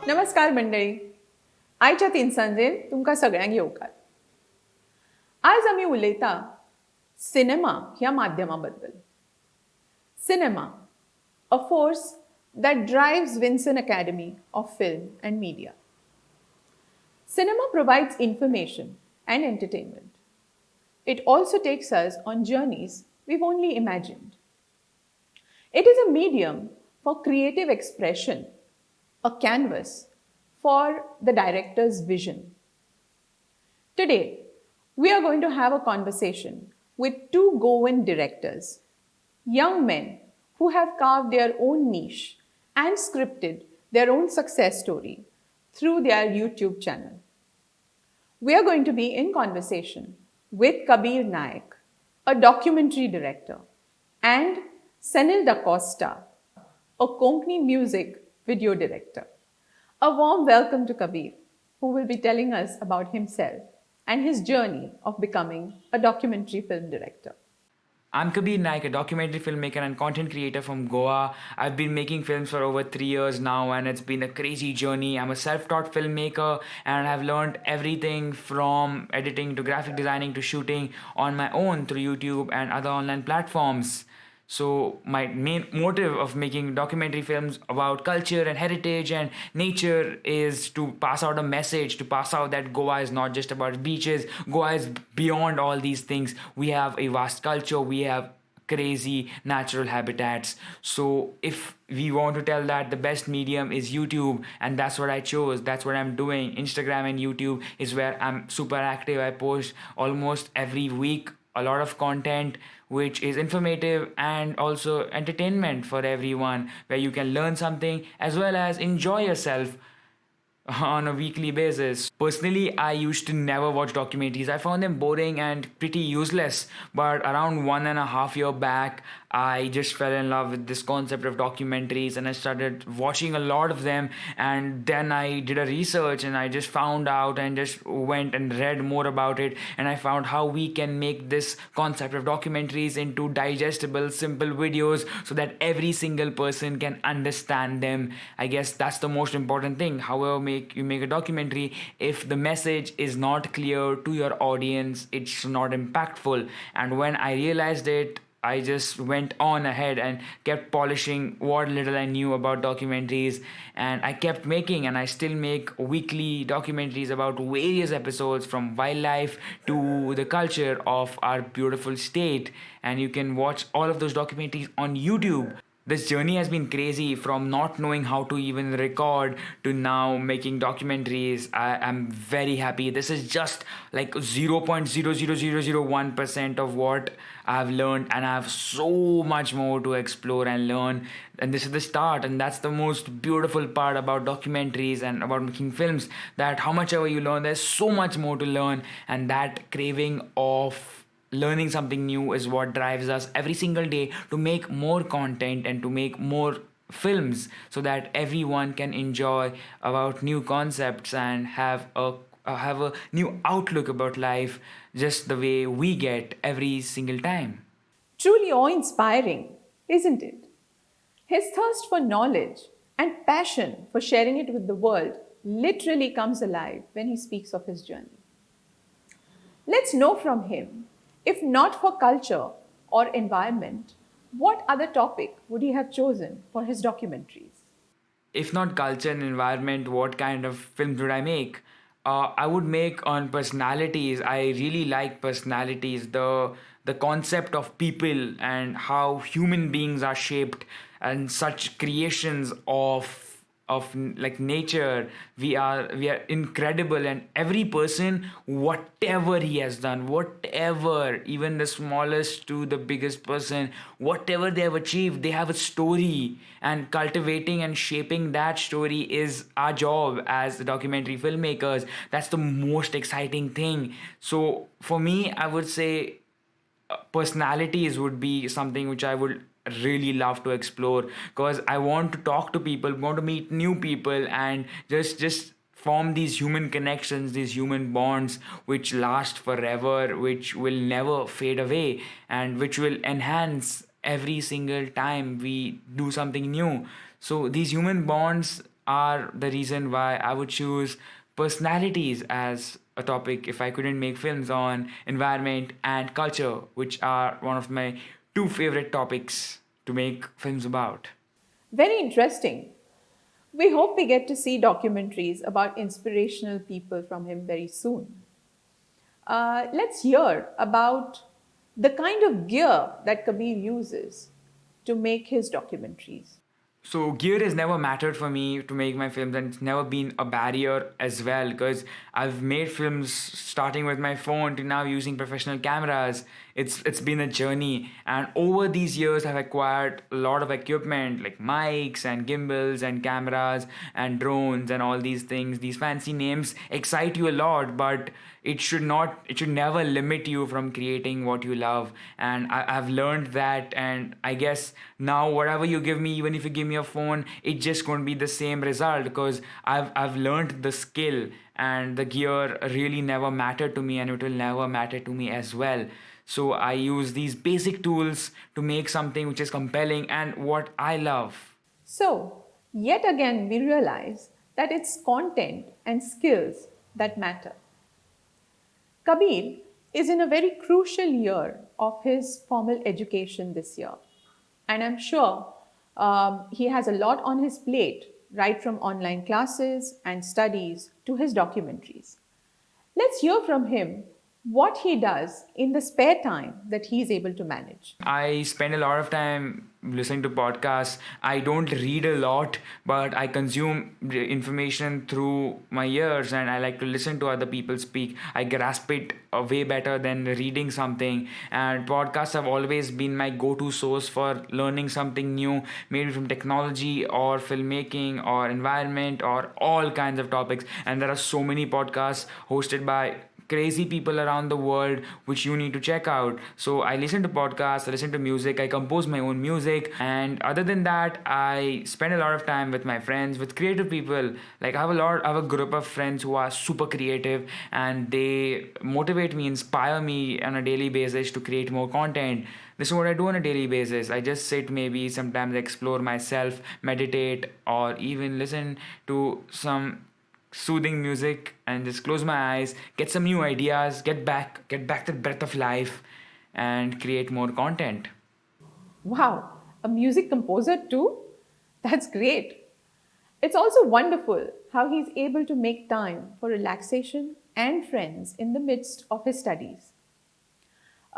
नमस्कार मंडळी. आयच्या तिनसांजेन तुमकां सगळ्यांक येवकार. आज आमी उलयता सिनेमा ह्या माध्यमा बद्दल. Cinema, a force that drives Vinsan Academy of Film and Media. Cinema provides information and entertainment. It also takes us on journeys we've only imagined. It is a medium for creative expression, a canvas for the director's vision. Today, we are going to have a conversation with two Goan directors, young men who have carved their own niche and scripted their own success story through their YouTube channel. We are going to be in conversation with Kabir Naik, a documentary director, and Seniel Dacosta, a Konkani music video director. A warm welcome to Kabir, who will be telling us about himself and his journey of becoming a documentary film director. I'm Kabir Naik, a documentary filmmaker and content creator from Goa. I've been making films for over 3 years now, and it's been a crazy journey. I'm a self-taught filmmaker, and I've learned everything from editing to graphic designing to shooting on my own through YouTube and other online platforms. So my main motive of making documentary films about culture and heritage and nature is to pass out a message, to pass out that Goa is not just about beaches. Goa is beyond all these things. We have a vast culture. We have crazy natural habitats. So if we want to tell that, the best medium is YouTube, and that's what I chose. That's what I'm doing. Instagram and YouTube is where I'm super active. I post almost every week a lot of content which is informative and also entertainment for everyone, where you can learn something as well as enjoy yourself on a weekly basis. Personally, I used to never watch documentaries. I found them boring and pretty useless. But around 1.5 years back, I just fell in love with this concept of documentaries, and I started watching a lot of them. And then I did a research, and I just found out and just went and read more about it. And I found how we can make this concept of documentaries into digestible, simple videos so that every single person can understand them. I guess that's the most important thing. However, you make a documentary, if the message is not clear to your audience, it's not impactful. And when I realized it, I just went on ahead and kept polishing what little I knew about documentaries, and I kept making, and I still make weekly documentaries about various episodes from wildlife to the culture of our beautiful state, and you can watch all of those documentaries on YouTube. This journey has been crazy, from not knowing how to even record to now making documentaries. I am very happy. This is just like 0.00001% of what I've learned, and I have so much more to explore and learn. And this is the start, and that's the most beautiful part about documentaries and about making films, that how much ever you learn, there's so much more to learn, and that craving of learning something new is what drives us every single day to make more content and to make more films, so that everyone can enjoy about new concepts and have a new outlook about life, just the way we get every single time. Truly awe-inspiring, isn't it? His thirst for knowledge and passion for sharing it with the world literally comes alive when he speaks of his journey. Let's know from him, if not for culture or environment, what other topic would he have chosen for his documentaries? If not culture and environment, what kind of films would I make? I would make on personalities. I really like personalities, the concept of people and how human beings are shaped, and such creations of like nature. We are incredible, and every person, whatever he has done, whatever, even the smallest to the biggest person, whatever they have achieved, they have a story, and cultivating and shaping that story is our job as documentary filmmakers. That's the most exciting thing. So for me, I would say personalities would be something which I would really love to explore, because I want to talk to people, want to meet new people, and just form these human connections, these human bonds which last forever, which will never fade away, and which will enhance every single time we do something new. So these human bonds are the reason why I would choose personalities as a topic if I couldn't make films on environment and culture, which are one of my two favorite topics to make films about. Very interesting. We hope we get to see documentaries about inspirational people from him very soon. Let's hear about the kind of gear that Kabir uses to make his documentaries. So gear has never mattered for me to make my films, and it's never been a barrier as well, because I've made films starting with my phone to now using professional cameras. It's been a journey, and over these years I've acquired a lot of equipment like mics and gimbals and cameras and drones and all these things. These fancy names excite you a lot, but it should never limit you from creating what you love. And I've learned that, and I guess now whatever you give me, even if you give me a phone, it's just going to be the same result, because I've learned the skill, and the gear really never mattered to me, and it will never matter to me as well. So I use these basic tools to make something which is compelling and what I love. So, yet again, we realize that it's content and skills that matter. Kabir is in a very crucial year of his formal education this year. And I'm sure he has a lot on his plate, right from online classes and studies to his documentaries. Let's hear from him what he does in the spare time that he is able to manage. I spend a lot of time listening to podcasts. I don't read a lot, but I consume the information through my ears, and I like to listen to other people speak. I grasp it way better than reading something. And podcasts have always been my go-to source for learning something new, maybe from technology or filmmaking or environment or all kinds of topics. And there are so many podcasts hosted by crazy people around the world which you need to check out. So I listen to podcasts, I listen to music, I compose my own music, and other than that I spend a lot of time with my friends, with creative people. Like I have a group of friends who are super creative, and they motivate me, inspire me on a daily basis to create more content. This is what I do on a daily basis. I just sit, maybe sometimes explore myself, meditate, or even listen to some soothing music and just close my eyes, get some new ideas, get back the breath of life, and create more content. Wow, a music composer too? That's great. It's also wonderful how he's able to make time for relaxation and friends in the midst of his studies.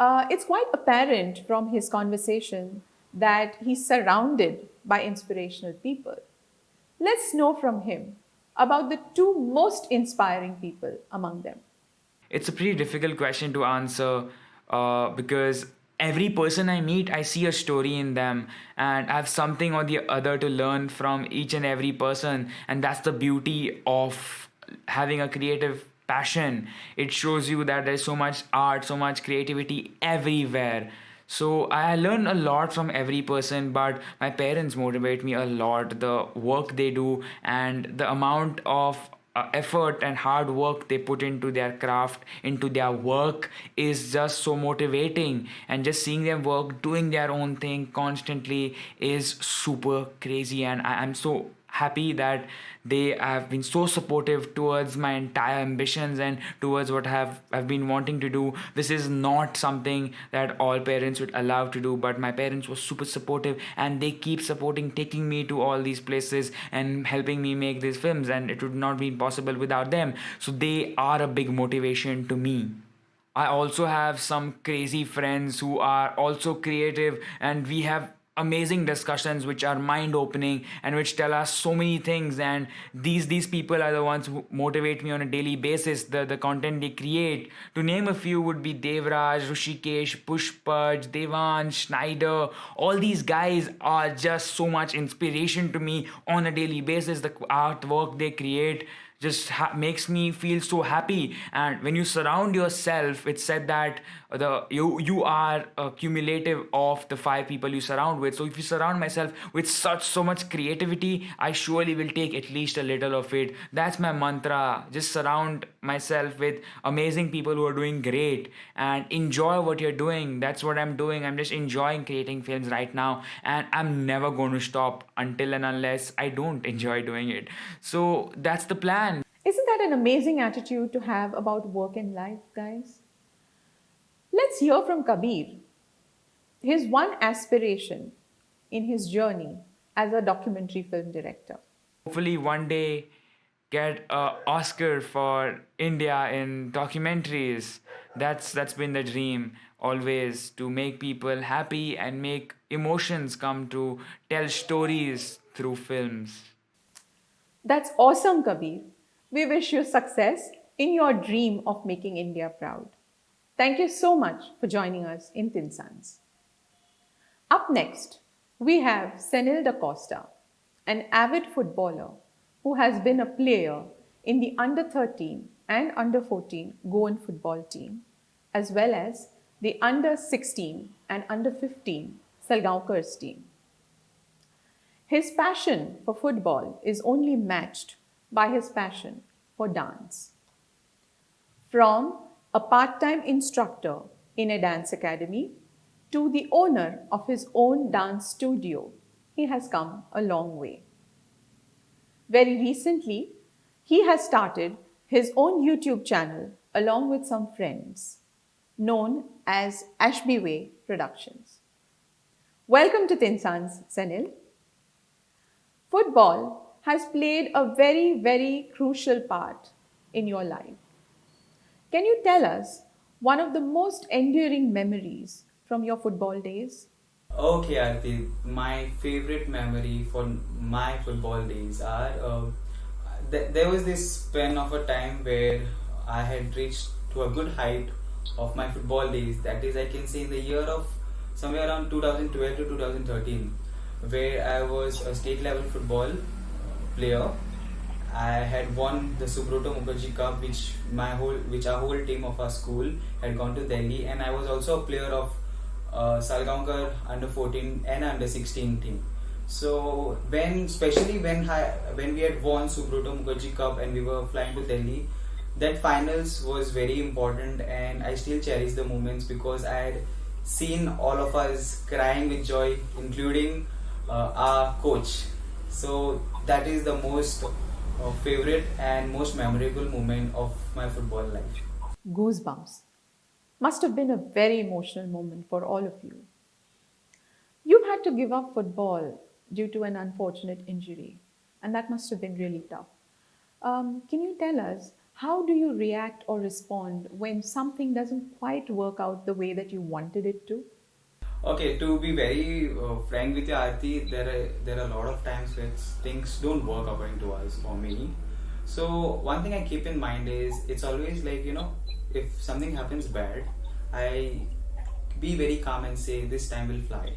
It's quite apparent from his conversation that he's surrounded by inspirational people. Let's know from him about the two most inspiring people among them. It's a pretty difficult question to answer, because every person I meet, I see a story in them, and I have something or the other to learn from each and every person. And that's the beauty of having a creative passion. It shows you that there's so much art, so much creativity everywhere. So I learn a lot from every person, but my parents motivate me a lot. The work they do and the amount of effort and hard work they put into their craft, into their work, is just so motivating. And just seeing them work, doing their own thing constantly, is super crazy. And I'm so happy that they have been so supportive towards my entire ambitions and towards what I've been wanting to do. This is not something that all parents would allow to do, but my parents were super supportive, and they keep supporting, taking me to all these places and helping me make these films, and it would not be possible without them. So they are a big motivation to me. I also have some crazy friends who are also creative, and we have amazing discussions which are mind opening and which tell us so many things. And these people are the ones who motivate me on a daily basis. The content they create, to name a few, would be Devraj, Rushikesh, Pushpaj, Devan, Schneider. All these guys are just so much inspiration to me on a daily basis. The artwork they create just makes me feel so happy. And when you surround yourself, it's said that you are a cumulative of the 5 people you surround with. So if you surround myself with so much creativity, I surely will take at least a little of it. That's my mantra. Just surround myself with amazing people who are doing great and enjoy what you're doing. That's what I'm doing. I'm just enjoying creating films right now, and I'm never going to stop until and unless I don't enjoy doing it. So that's the plan. Isn't that an amazing attitude to have about work and life, guys? Let's hear from Kabir. His one aspiration in his journey as a documentary film director. Hopefully one day get a Oscar for India in documentaries. That's been the dream always, to make people happy and make emotions come to tell stories through films. That's awesome, Kabir. We wish you success in your dream of making India proud. Thank you so much for joining us in Tinsanz. Up next, we have Seniel Dacosta, an avid footballer who has been a player in the under 13 and under 14 Goan football team, as well as the under 16 and under 15 Salgaonkars team. His passion for football is only matched by his passion for dance. From a part-time instructor in a dance academy to the owner of his own dance studio, he has come a long way. Very recently, he has started his own YouTube channel along with some friends, known as Ashby Way Productions. Welcome to Tinsanz, Seniel. Football has played a very, very crucial part in your life. Can you tell us one of the most enduring memories from your football days? Okay, Aarti, my favorite memory for my football days are there was this span of a time where I had reached to a good height of my football days. That is, I can say in the year of somewhere around 2012 to 2013, where I was a state level football player. I had won the Subroto Mukherjee Cup, which our whole team of our school had gone to Delhi, and I was also a player of Salgaonkar under 14 and under 16 team. So especially when we had won Subroto Mukherjee Cup and we were flying to Delhi, that finals was very important, and I still cherish the moments because I had seen all of us crying with joy, including our coach. So that is the most favorite and most memorable moment of my football life. Goosebumps. Must have been a very emotional moment for all of you. You've had to give up football due to an unfortunate injury, and that must have been really tough. Can you tell us, how do you react or respond when something doesn't quite work out the way that you wanted it to? Okay, to be very frank with you, Aarti, there are a lot of times where things don't work according to us or me. So one thing I keep in mind is, it's always like, if something happens bad, I be very calm and say, this time will fly.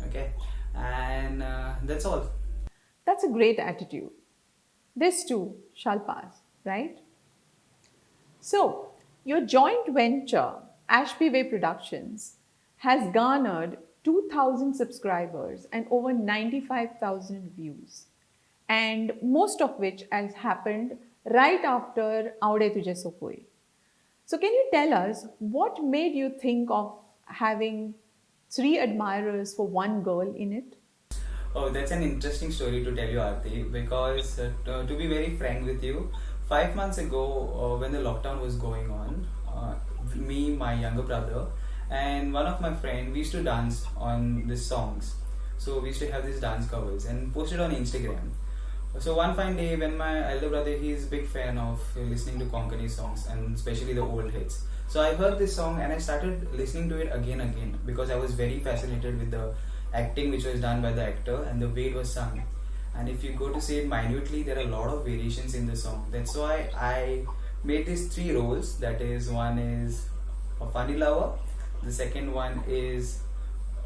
Okay, and that's all. That's a great attitude. This too shall pass, right? So, your joint venture, Ashby Way Productions, has garnered 2,000 subscribers and over 95,000 views, and most of which has happened right after Aude Tujhe So Koi. So can you tell us what made you think of having 3 admirers for one girl in it? Oh, that's an interesting story to tell you, Aarti, because to be very frank with you, 5 months ago when the lockdown was going on, me, my younger brother, and one of my friends, we used to dance on these songs. So we used to have these dance covers and post it on Instagram. So one fine day, when my elder brother, he's a big fan of listening to Konkani songs and especially the old hits. So I heard this song and I started listening to it again because I was very fascinated with the acting which was done by the actor and the way it was sung. And if you go to see it minutely, there are a lot of variations in the song. That's why I made these 3 roles. That is, one is a funny lover, the second one is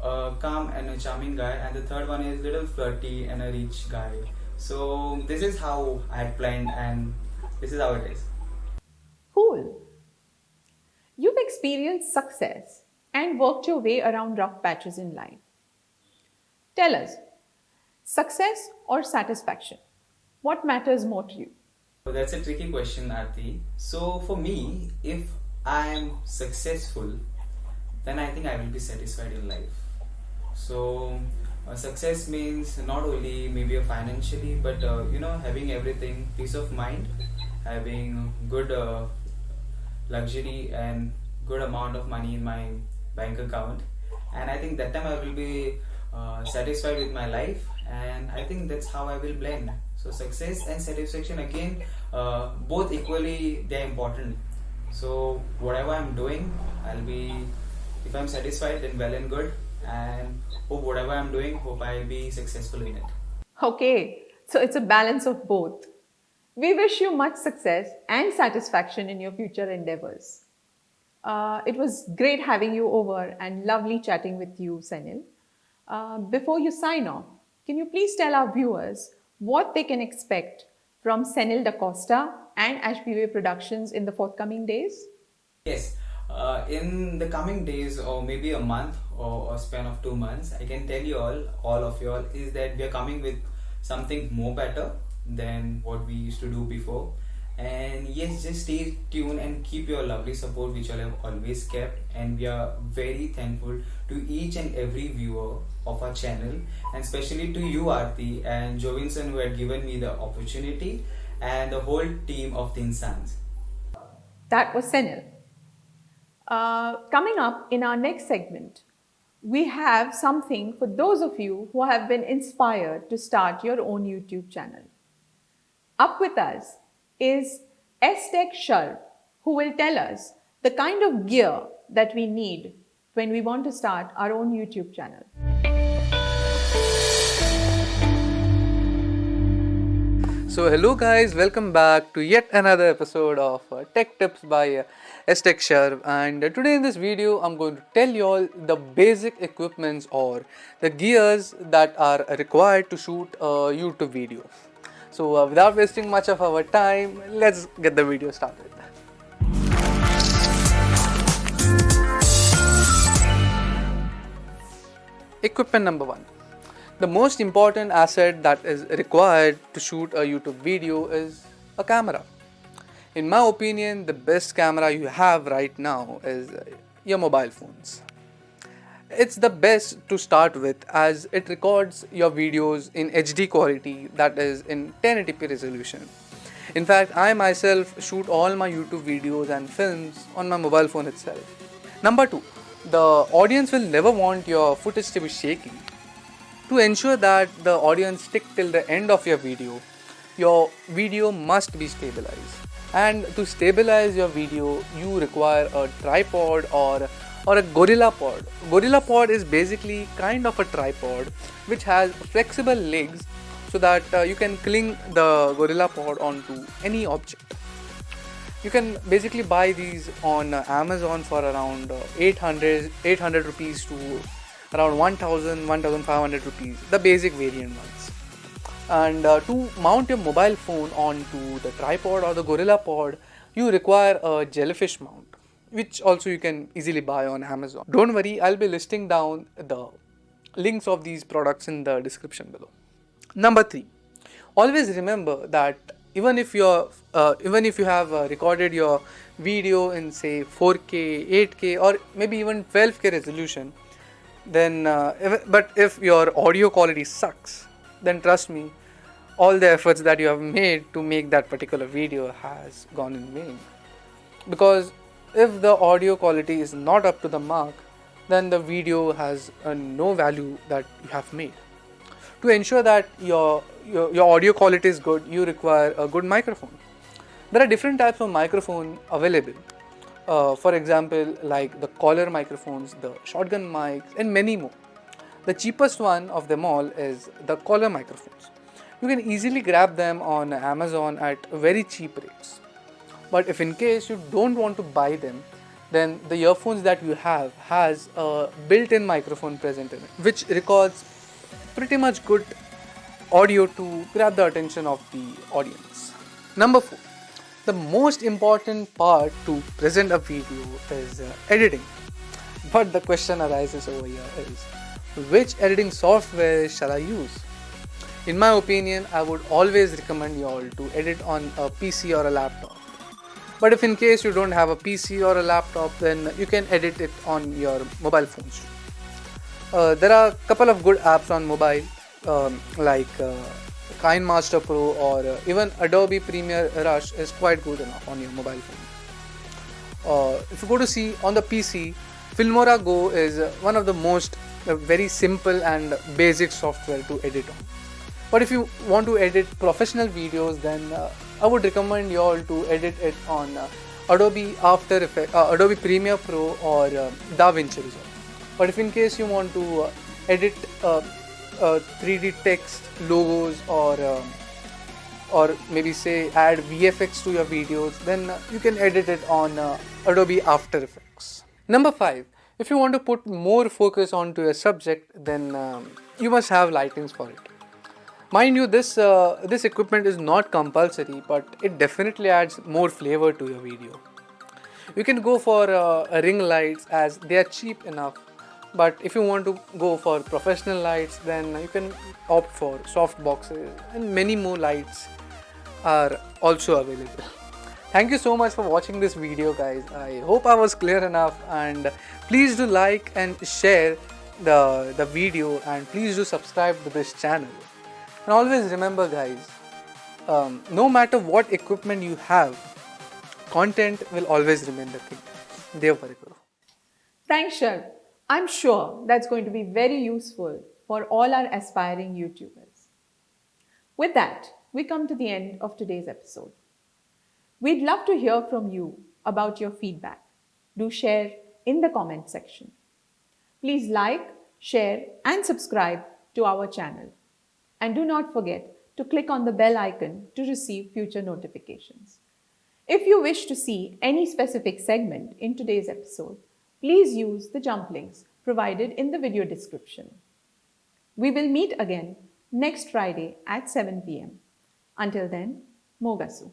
a calm and a charming guy, and the third one is little flirty and a rich guy. So this is how I had planned, and this is how it is. Cool. You've experienced success and worked your way around rough patches in life. Tell us, success or satisfaction? What matters more to you? So that's a tricky question, Aarti. So for me, if I am successful, then I think I will be satisfied in life. So success means not only maybe financially, but having everything, peace of mind, having good luxury and good amount of money in my bank account, and I think that time I will be satisfied with my life, and I think that's how I will blend. So success and satisfaction again, both equally they're important. So whatever I'm doing, I'll be, if I'm satisfied, then well and good, and hope whatever I'm doing, hope I'll be successful in it. Okay, so it's a balance of both. We wish you much success and satisfaction in your future endeavors. It was great having you over and lovely chatting with you, Seniel. Before you sign off, can you please tell our viewers what they can expect from Seniel Dacosta and HPV Productions in the forthcoming days? Yes, in the coming days or maybe a month or a span of 2 months, I can tell you all of you all, is that we are coming with something more better than what we used to do before. And yes, just stay tuned and keep your lovely support, which you all have always kept. And we are very thankful to each and every viewer of our channel, and especially to you, Aarti and Vinsan, who had given me the opportunity, and the whole team of Tinsanz. That was Seniel. Coming up in our next segment, we have something for those of you who have been inspired to start your own YouTube channel. Up with us is STech Sharv, who will tell us the kind of gear that we need when we want to start our own YouTube channel. So hello guys, welcome back to yet another episode of Tech Tips by STech Sharv, and today in this video I'm going to tell you all the basic equipments or the gears that are required to shoot a YouTube video. So without wasting much of our time, let's get the video started. Equipment number 1. The most important asset that is required to shoot a YouTube video is a camera. In my opinion, the best camera you have right now is your mobile phones. It's the best to start with as it records your videos in HD quality, that is in 1080p resolution. In fact, I myself shoot all my YouTube videos and films on my mobile phone itself. Number 2, the audience will never want your footage to be shaky. To ensure that the audience stick till the end of your video must be stabilized. And to stabilize your video, you require a tripod or a gorilla pod. Gorilla pod is basically kind of a tripod which has flexible legs so that you can cling the gorilla pod onto any object. You can basically buy these on Amazon for around 800 rupees to around 1500 rupees, the basic variant ones. And to mount your mobile phone onto the tripod or the gorilla pod, you require a jellyfish mount, which also you can easily buy on Amazon. Don't worry, I'll be listing down the links of these products in the description below. Number 3, always remember that even if you have recorded your video in say 4K, 8K or maybe even 12K resolution, then but if your audio quality sucks, then trust me, all the efforts that you have made to make that particular video has gone in vain. Because if the audio quality is not up to the mark, then the video has no value that you have made. To ensure that your audio quality is good, you require a good microphone. There are different types of microphone available. For example, like the collar microphones, the shotgun mics, and many more. The cheapest one of them all is the collar microphones. You can easily grab them on Amazon at very cheap rates. But if in case you don't want to buy them, then the earphones that you have has a built-in microphone present in it, which records pretty much good audio to grab the attention of the audience. Number 4. The most important part to present a video is editing. But the question arises over here is, which editing software shall I use? In my opinion, I would always recommend you all to edit on a PC or a laptop. But if in case you don't have a PC or a laptop, then you can edit it on your mobile phones too. There are a couple of good apps on mobile like KineMaster Pro or even Adobe Premiere Rush is quite good enough on your mobile phone. If you go to see on the PC, Filmora Go is one of the most very simple and basic software to edit on. But if you want to edit professional videos, then I would recommend you all to edit it on Adobe Adobe Premiere Pro or DaVinci Resolve. But if in case you want to edit 3D text, logos, or maybe say add VFX to your videos, then you can edit it on Adobe After Effects. Number 5. If you want to put more focus onto your subject, then you must have lightings for it. Mind you, this equipment is not compulsory, but it definitely adds more flavor to your video. You can go for ring lights as they are cheap enough, but if you want to go for professional lights, then you can opt for soft boxes, and many more lights are also available. Thank you so much for watching this video, guys. I hope I was clear enough, and please do like and share the video, and please do subscribe to this channel. And always remember, guys, no matter what equipment you have, content will always remain the king. Dev Pare Karo. Thanks, Sharv. I'm sure that's going to be very useful for all our aspiring YouTubers. With that, we come to the end of today's episode. We'd love to hear from you about your feedback. Do share in the comment section. Please like, share, and subscribe to our channel. And do not forget to click on the bell icon to receive future notifications. If you wish to see any specific segment in today's episode, please use the jump links provided in the video description. We will meet again next Friday at 7 p.m. Until then, Mogasu.